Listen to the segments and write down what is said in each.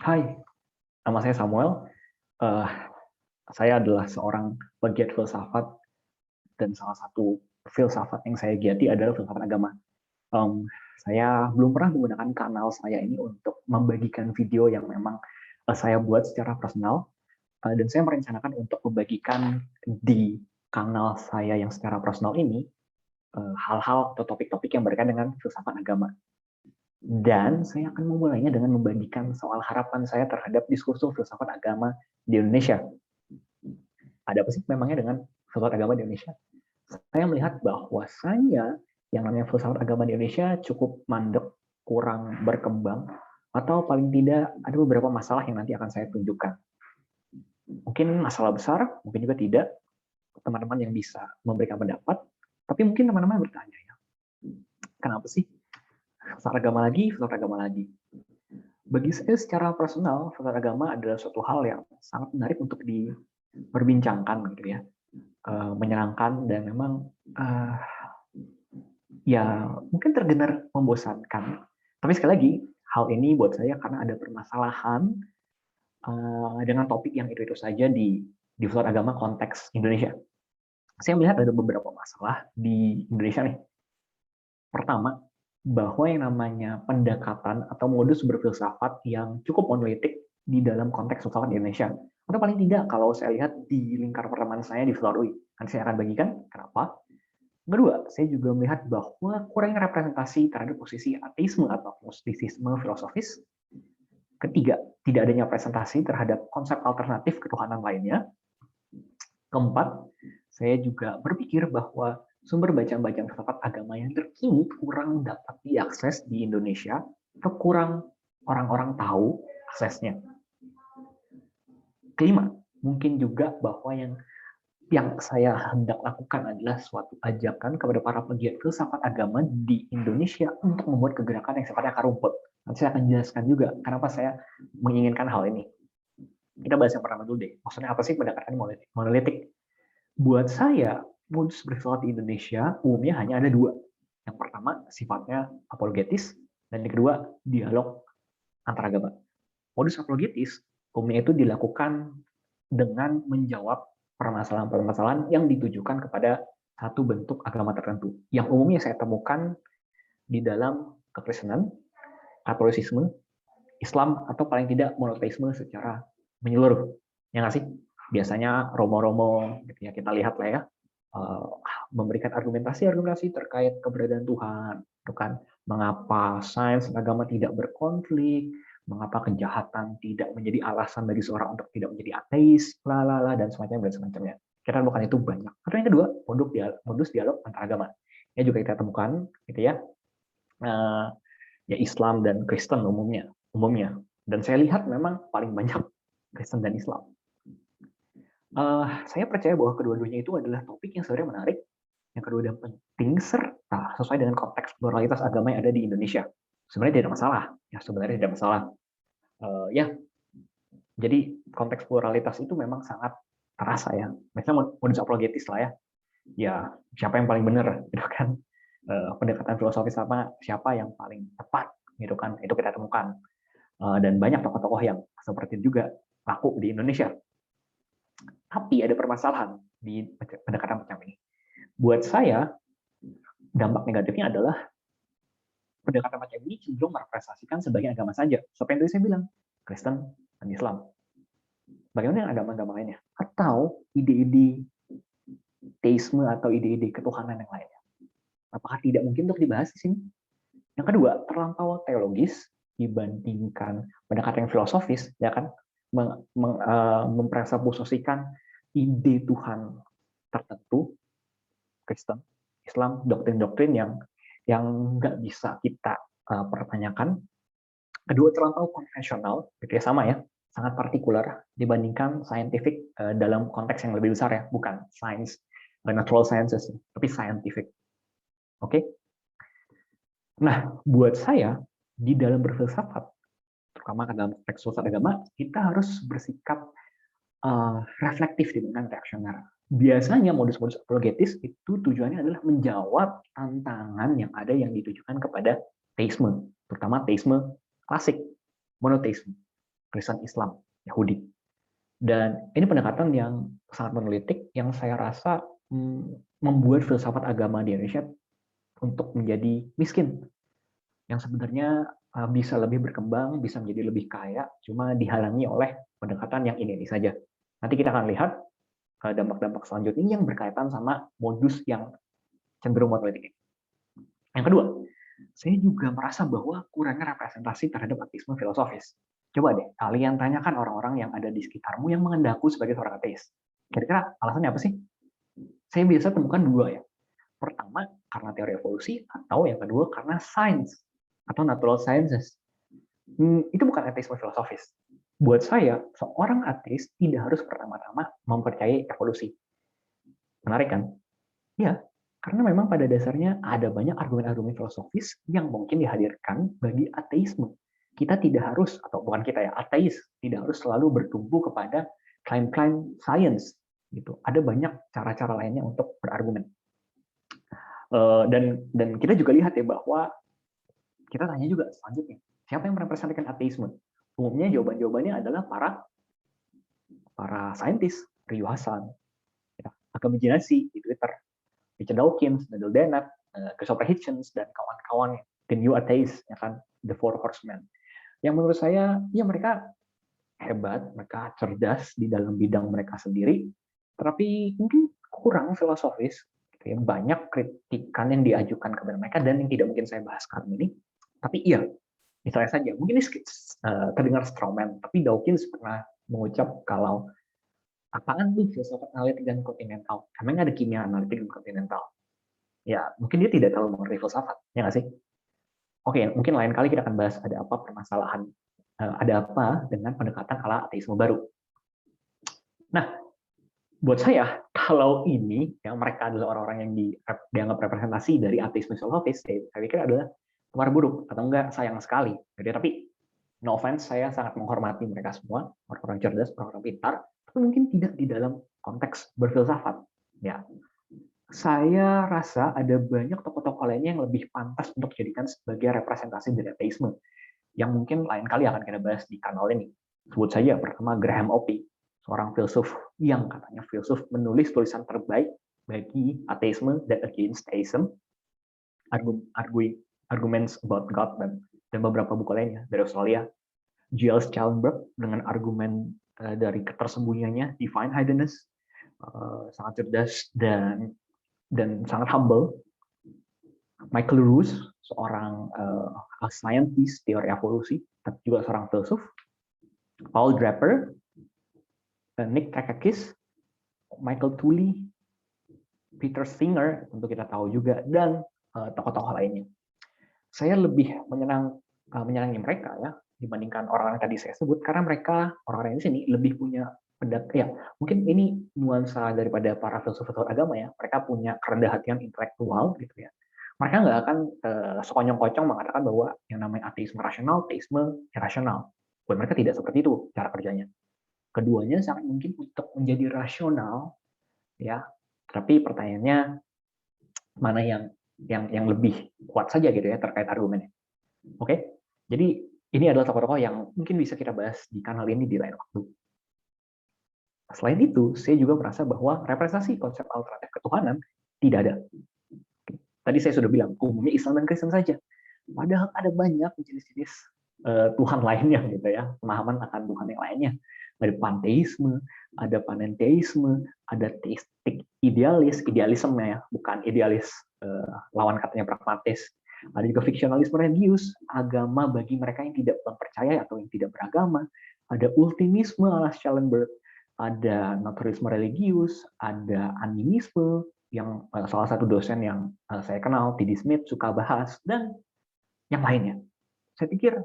Hai, nama saya Samuel. Eh, saya adalah seorang pegiat filsafat dan salah satu filsafat yang saya giati adalah filsafat agama. Em, saya belum pernah menggunakan kanal saya ini untuk membagikan video yang memang saya buat secara personal, dan saya merencanakan untuk membagikan di kanal saya yang secara personal ini hal-hal atau topik-topik yang berkaitan dengan filsafat agama. Dan saya akan memulainya dengan membagikan soal harapan saya terhadap diskursus filsafat agama di Indonesia. Ada apa sih memangnya dengan filsafat agama di Indonesia? Saya melihat bahwasanya yang namanya filsafat agama di Indonesia cukup mandek, kurang berkembang, atau paling tidak ada beberapa masalah yang nanti akan saya tunjukkan. Mungkin masalah besar, mungkin juga tidak. Teman-teman yang bisa memberikan pendapat, tapi mungkin teman-teman bertanya ya, kenapa sih filsafat agama lagi, filsafat agama lagi? Bagi saya secara personal, filsafat agama adalah suatu hal yang sangat menarik untuk diperbincangkan gitu ya. Menyenangkan dan memang ya mungkin terdengar membosankan. Tapi sekali lagi, hal ini buat saya karena ada permasalahan dengan topik yang itu saja di filsafat agama konteks Indonesia. Saya melihat ada beberapa masalah di Indonesia nih. Pertama, bahwa yang namanya pendekatan atau modus berfilsafat yang cukup monolitik di dalam konteks filsafat di Indonesia. Atau paling tidak kalau saya lihat di lingkar pertemanan saya di Flarui. Nanti saya akan bagikan kenapa. Kedua, saya juga melihat bahwa kurangnya representasi terhadap posisi ateisme atau gnostisisme filosofis. Ketiga, tidak adanya presentasi terhadap konsep alternatif ketuhanan lainnya. Keempat, saya juga berpikir bahwa sumber bacaan-bacaan filsafat agama yang terkini kurang dapat diakses di Indonesia atau kurang orang-orang tahu aksesnya. Kelima, mungkin juga bahwa yang saya hendak lakukan adalah suatu ajakan kepada para pegiat filsafat agama di Indonesia untuk membuat kegerakan yang sifatnya akar rumput. Nanti saya akan jelaskan juga kenapa saya menginginkan hal ini. Kita bahas yang pertama dulu deh. Maksudnya apa sih pendekatan monolitik? Buat saya, modus berfilsafat di Indonesia umumnya hanya ada dua. Yang pertama, sifatnya apologetis, dan yang kedua, dialog antar agama. Modus apologetis umumnya itu dilakukan dengan menjawab permasalahan-permasalahan yang ditujukan kepada satu bentuk agama tertentu. Yang umumnya saya temukan di dalam kekristenan, katolisisme, Islam, atau paling tidak monoteisme secara menyeluruh. Ya nggak sih? Biasanya romo-romo, gitu ya, kita lihat lah ya, memberikan argumentasi-argumentasi terkait keberadaan Tuhan, kan? Mengapa sains dan agama tidak berkonflik, mengapa kejahatan tidak menjadi alasan bagi seorang untuk tidak menjadi ateis, dan semacamnya. Kita temukan itu banyak. Atau yang kedua, modus dialog antar agama. Ya juga kita temukan, gitu ya, ya Islam dan Kristen umumnya. Dan saya lihat memang paling banyak Kristen dan Islam. Saya percaya bahwa kedua-duanya itu adalah topik yang sebenarnya menarik, yang kedua dan penting, serta sesuai dengan konteks pluralitas agama yang ada di Indonesia. Sebenarnya tidak masalah, ya sebenarnya tidak masalah. Ya, jadi konteks pluralitas itu memang sangat terasa ya. Misalnya modus apologetis lah ya. Ya, siapa yang paling benar, gitu kan? Pendekatan filosofis apa, siapa yang paling tepat, gitu kan? Itu kita temukan. Dan banyak tokoh-tokoh yang seperti itu juga laku di Indonesia. Tapi ada permasalahan di pendekatan macam ini. Buat saya, dampak negatifnya adalah pendekatan macam ini cenderung merepresentasikan sebagai agama saja. Seperti yang tadi saya bilang, Kristen dan Islam. Bagaimana dengan agama-agama lainnya? Atau ide-ide teisme atau ide-ide ketuhanan yang lainnya? Apakah tidak mungkin untuk dibahas di sini? Yang kedua, terlampau teologis dibandingkan pendekatan yang filosofis, ya kan? Mempresupposisikan ide Tuhan tertentu, Kristen, Islam, doktrin-doktrin yang nggak bisa kita pertanyakan. Kedua, terlampau konvensional, gitu ya, sama ya, sangat partikular dibandingkan scientific dalam konteks yang lebih besar ya, bukan science, natural sciences, tapi scientific. Oke? Nah, buat saya, di dalam berfilsafat, terutama dalam konteks filsafat agama, kita harus bersikap reflektif dibandingkan reaksioner. Biasanya modus-modus apologetis itu tujuannya adalah menjawab tantangan yang ada yang ditujukan kepada teisme, terutama teisme klasik, monoteisme. Kristen, Islam, Yahudi. Dan ini pendekatan yang sangat monolitik yang saya rasa membuat filsafat agama di Indonesia untuk menjadi miskin. Yang sebenarnya bisa lebih berkembang, bisa menjadi lebih kaya, cuma dihalangi oleh pendekatan yang ini saja. Nanti kita akan lihat dampak-dampak selanjutnya yang berkaitan sama modus yang cenderung monolitik ini. Yang kedua, saya juga merasa bahwa kurangnya representasi terhadap ateisme filosofis. Coba deh, kalian tanyakan orang-orang yang ada di sekitarmu yang mengendaku sebagai seorang ateis. Kira-kira alasannya apa sih? Saya biasa temukan dua ya. Pertama, karena teori evolusi, atau yang kedua, karena sains, atau natural sciences. Itu bukan ateisme filosofis. Buat saya, seorang ateis tidak harus pertama-tama mempercayai evolusi. Menarik kan? Ya, karena memang pada dasarnya ada banyak argumen-argumen filosofis yang mungkin dihadirkan bagi ateisme. Kita tidak harus, atau bukan kita ya, ateis tidak harus selalu bertumpu kepada klaim-klaim sains. Gitu. Ada banyak cara-cara lainnya untuk berargumen. Dan kita juga lihat ya bahwa kita tanya juga selanjutnya, siapa yang merepresentasikan ateisme? Umumnya jawaban-jawabannya adalah para saintis, Ryu Hasan, ya, Agama Jinasi di Twitter, Richard Dawkins, Nadal Dennett, Christopher Hitchens, dan kawan-kawan The New Atheists, ya kan, The Four Horsemen. Yang menurut saya, ya mereka hebat, mereka cerdas di dalam bidang mereka sendiri, tapi mungkin kurang filosofis. Ya, banyak kritikan yang diajukan kepada mereka dan yang tidak mungkin saya bahas kali ini. Tapi iya, misalnya saja, mungkin ini terdengar strawman, tapi Dawkins pernah mengucap kalau apaan tuh filsafat analitik dan kontinental? Emang ada kimia analitik dan kontinental? Ya, mungkin dia tidak terlalu mengerti filsafat, ya nggak sih? Oke, mungkin lain kali kita akan bahas ada apa permasalahan, ada apa dengan pendekatan ala ateisme baru. Nah, buat saya, kalau ini yang mereka adalah orang-orang yang dianggap representasi dari ateisme filosofis, saya pikir adalah kabar buruk atau enggak sayang sekali. Jadi, tapi no offense, saya sangat menghormati mereka semua, orang-orang cerdas, orang-orang pintar, tapi mungkin tidak di dalam konteks berfilsafat. Ya, saya rasa ada banyak tokoh-tokoh lainnya yang lebih pantas untuk dijadikan sebagai representasi dari ateisme, yang mungkin lain kali akan kita bahas di kanal ini. Sebut saja pertama Graham Oppy, seorang filsuf yang katanya filsuf menulis tulisan terbaik bagi ateisme dan against theism, Arguments about God, dan beberapa buku lainnya dari Australia. Giles Schellenberg dengan argumen dari ketersembunyiannya, divine hiddenness, sangat cerdas dan sangat humble. Michael Ruse, seorang scientist teori evolusi, tapi juga seorang filsuf. Paul Draper, Nick Krakakis, Michael Tooley, Peter Singer, tentu kita tahu juga, dan tokoh-tokoh lainnya. Saya lebih menyenangi mereka ya dibandingkan orang yang tadi saya sebut, karena mereka orang-orang di sini lebih punya ya mungkin ini nuansa daripada para filsuf-filsuf agama ya, mereka punya kerendahan hatian intelektual gitu ya. Mereka nggak akan sekonyong-konyong mengatakan bahwa yang namanya ateisme rasional, teisme irasional. Buat mereka tidak seperti itu cara kerjanya. Keduanya sangat mungkin untuk menjadi rasional, ya. Tapi pertanyaannya mana yang lebih kuat saja gitu ya terkait argumennya. Oke, jadi ini adalah tokoh-tokoh yang mungkin bisa kita bahas di kanal ini di lain waktu. Selain itu, saya juga merasa bahwa representasi konsep alternatif ketuhanan tidak ada. Tadi saya sudah bilang, umumnya Islam dan Kristen saja. Padahal ada banyak jenis-jenis Tuhan lainnya gitu ya, pemahaman akan Tuhan yang lainnya. Ada panteisme, ada panenteisme, ada teistik idealisme ya, bukan idealis lawan katanya pragmatis. Ada juga fiksionalisme religius, agama bagi mereka yang tidak percaya atau yang tidak beragama. Ada ultimisme ala Schellenberg, ada naturalisme religius, ada animisme, yang salah satu dosen yang saya kenal, T.D. Smith, suka bahas, dan yang lainnya. Saya pikir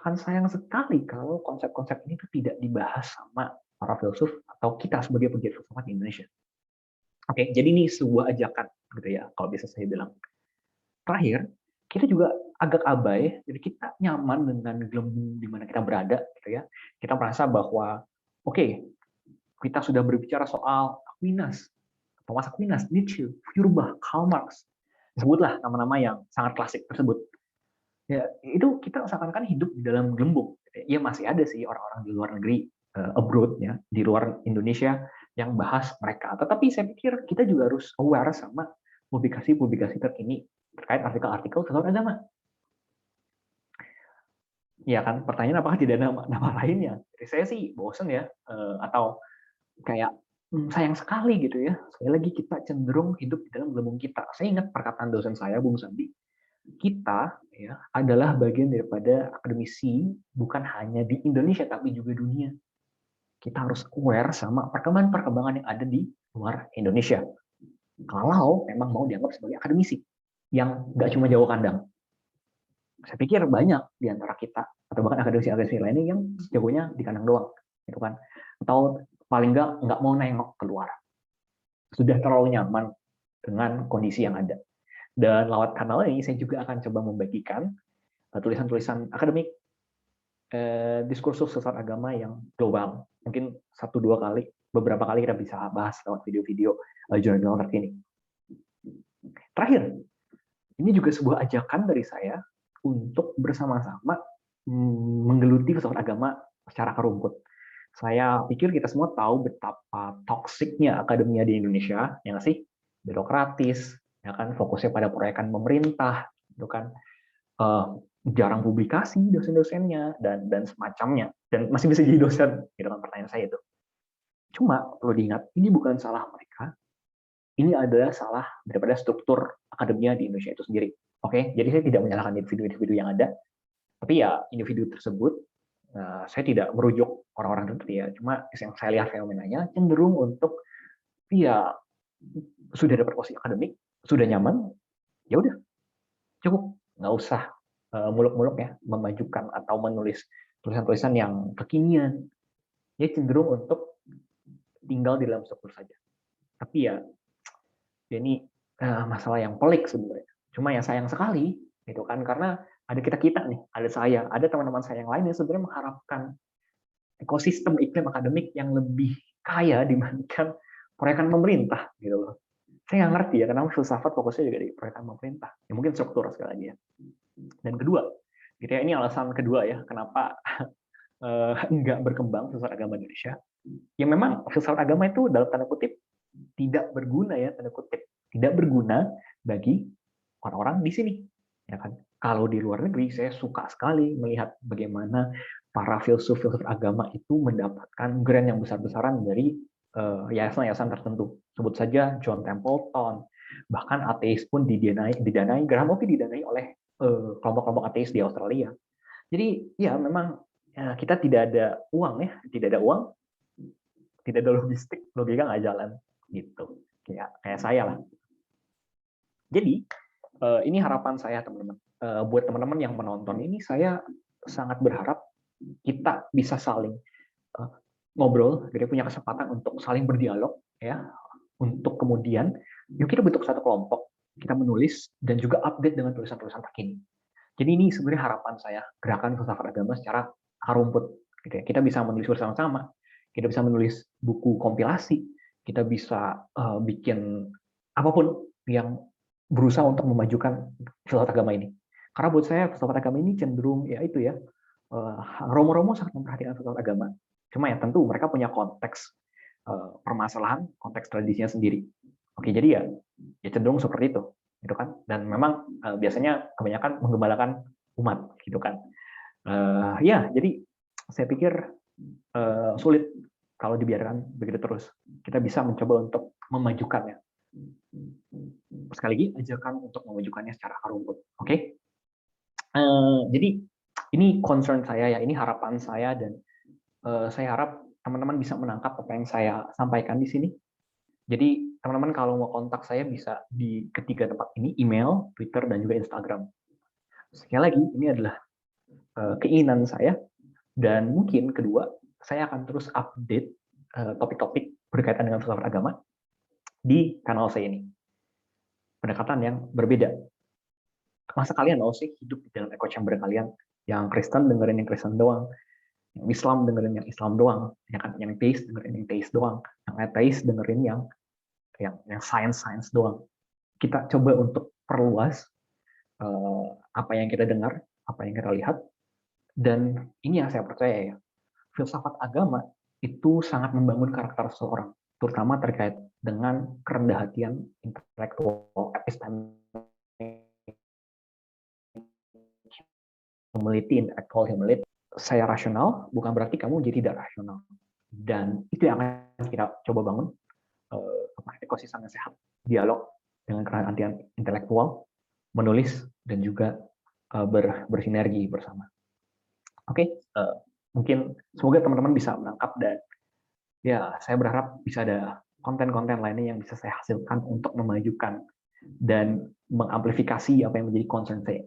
akan sayang sekali kalau konsep-konsep ini tuh tidak dibahas sama para filsuf atau kita sebagai pegiat filsafat di Indonesia. Oke, jadi ini sebuah ajakan gitu ya, kalau bisa saya bilang. Terakhir, kita juga agak abai, jadi kita nyaman dengan gelembung di mana kita berada gitu ya. Kita merasa bahwa oke, kita sudah berbicara soal Aquinas, Thomas Aquinas, Nietzsche, Feuerbach, Karl Marx. Sebutlah nama-nama yang sangat klasik tersebut. Ya, itu kita seakan-akan hidup di dalam gelembung. Iya masih ada sih orang-orang di luar negeri, abroad ya, di luar Indonesia yang bahas mereka. Tetapi saya pikir kita juga harus aware sama publikasi-publikasi terkini terkait artikel-artikel tentang agama. Ya kan, pertanyaan apakah tidak ada nama lainnya? Jadi saya sih bosen ya, atau kayak sayang sekali gitu ya. Sekali lagi kita cenderung hidup di dalam gelembung kita. Saya ingat perkataan dosen saya, Bung Sandi, kita ya adalah bagian daripada akademisi bukan hanya di Indonesia tapi juga dunia. Kita harus aware sama perkembangan-perkembangan yang ada di luar Indonesia. Kalau memang mau dianggap sebagai akademisi yang nggak cuma jago kandang. Saya pikir banyak di antara kita atau bahkan akademisi-akademisi lainnya yang jagonya di kandang doang, gitu kan? Atau paling nggak mau nengok keluar. Sudah terlalu nyaman dengan kondisi yang ada. Dan lewat kanal ini saya juga akan coba membagikan tulisan-tulisan akademik, diskursus sesat agama yang global. Mungkin 1-2 kali, beberapa kali kita bisa bahas lewat video-video jurnal terkini. Terakhir, ini juga sebuah ajakan dari saya untuk bersama-sama menggeluti filsafat agama secara akar rumput. Saya pikir kita semua tahu betapa toksiknya akademia di Indonesia, ya nggak sih? Birokratis, ya kan, fokusnya pada proyekan pemerintah, itu kan, jarang publikasi dosen-dosennya dan semacamnya, dan masih bisa jadi dosen, gitu kan pertanyaan saya itu. Cuma perlu diingat, ini bukan salah mereka, ini adalah salah daripada struktur akademia di Indonesia itu sendiri. Oke, jadi saya tidak menyalahkan individu-individu yang ada, tapi ya individu tersebut, saya tidak merujuk orang-orang tertentu ya, cuma yang saya lihat fenomenanya cenderung untuk ya sudah dapat posisi akademik, sudah nyaman, ya udah cukup, nggak usah muluk-muluk ya memajukan atau menulis tulisan-tulisan yang kekinian. Dia cenderung untuk tinggal di dalam struktur saja. Tapi ya ini masalah yang pelik sebenarnya. Cuma yang sayang sekali gitu kan, karena ada kita nih, ada saya, ada teman-teman saya yang lain yang sebenarnya mengharapkan ekosistem iklim akademik yang lebih kaya dibandingkan proyekan pemerintah gitu loh. Saya nggak ngerti ya kenapa filsafat fokusnya juga di proyekan pemerintah. Ya mungkin struktur sekali lagi ya. Dan kedua, gitu ya, ini alasan kedua ya kenapa enggak berkembang filsafat agama Indonesia. Yang memang filsafat agama itu dalam tanda kutip tidak berguna ya, tanda kutip tidak berguna bagi orang-orang di sini, ya kan? Kalau di luar negeri saya suka sekali melihat bagaimana para filsuf-filsuf agama itu mendapatkan grant yang besar-besaran dari yayasan-yayasan tertentu. Sebut saja John Templeton, bahkan ateis pun didanai Graham Hopi didanai oleh kelompok-kelompok ateis di Australia. Jadi ya memang kita tidak ada uang ya, tidak ada uang, tidak ada logistik, logika nggak jalan gitu. Kayak saya lah. Jadi ini harapan saya teman-teman. Buat teman-teman yang menonton ini, saya sangat berharap kita bisa saling ngobrol, jadi punya kesempatan untuk saling berdialog, ya, untuk kemudian yuk kita bentuk satu kelompok, kita menulis dan juga update dengan tulisan-tulisan terkini. Jadi ini sebenarnya harapan saya, gerakan filsafat agama secara akar rumput. Gitu ya. Kita bisa menulis bersama-sama, kita bisa menulis buku kompilasi, kita bisa bikin apapun yang berusaha untuk memajukan filsafat agama ini. Karena buat saya filsafat agama ini cenderung ya itu ya, romo-romo sangat memperhatikan filsafat agama. Cuma ya tentu mereka punya konteks permasalahan, konteks tradisinya sendiri. Oke, jadi ya cenderung seperti itu, gitu kan? Dan memang biasanya kebanyakan menggembalakan umat, gitu kan? Ya, jadi saya pikir sulit kalau dibiarkan begitu terus. Kita bisa mencoba untuk memajukannya. Sekali lagi, ajakan untuk memajukannya secara akar rumput. Oke? Jadi ini concern saya ya, ini harapan saya dan saya harap teman-teman bisa menangkap apa yang saya sampaikan di sini. Jadi teman-teman kalau mau kontak saya bisa di ketiga tempat ini, email, Twitter, dan juga Instagram. Sekali lagi, ini adalah keinginan saya, dan mungkin kedua, saya akan terus update topik-topik berkaitan dengan filsafat agama di kanal saya ini. Pendekatan yang berbeda. Masa kalian mau sih hidup di dalam echo chamber kalian, yang Kristen dengerin yang Kristen doang, yang Islam dengerin yang Islam doang, yang teis dengerin yang teis doang, yang ateis dengerin yang science doang. Kita coba untuk perluas apa yang kita dengar, apa yang kita lihat. Dan ini yang saya percaya ya, filsafat agama itu sangat membangun karakter seseorang, terutama terkait dengan kerendahan hatian intelektual, epistemic humility, intellectual humility. Saya rasional bukan berarti kamu jadi tidak rasional. Dan itu yang akan kita coba bangun, ekosistem yang sehat, dialog dengan kerendahan hatian intelektual, menulis, dan juga bersinergi bersama. Oke, mungkin semoga teman-teman bisa menangkap, dan ya saya berharap bisa ada konten-konten lainnya yang bisa saya hasilkan untuk memajukan dan mengamplifikasi apa yang menjadi concern saya.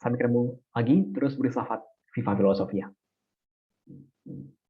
Sampai ketemu lagi, terus berfilsafat, Viva Filosofia.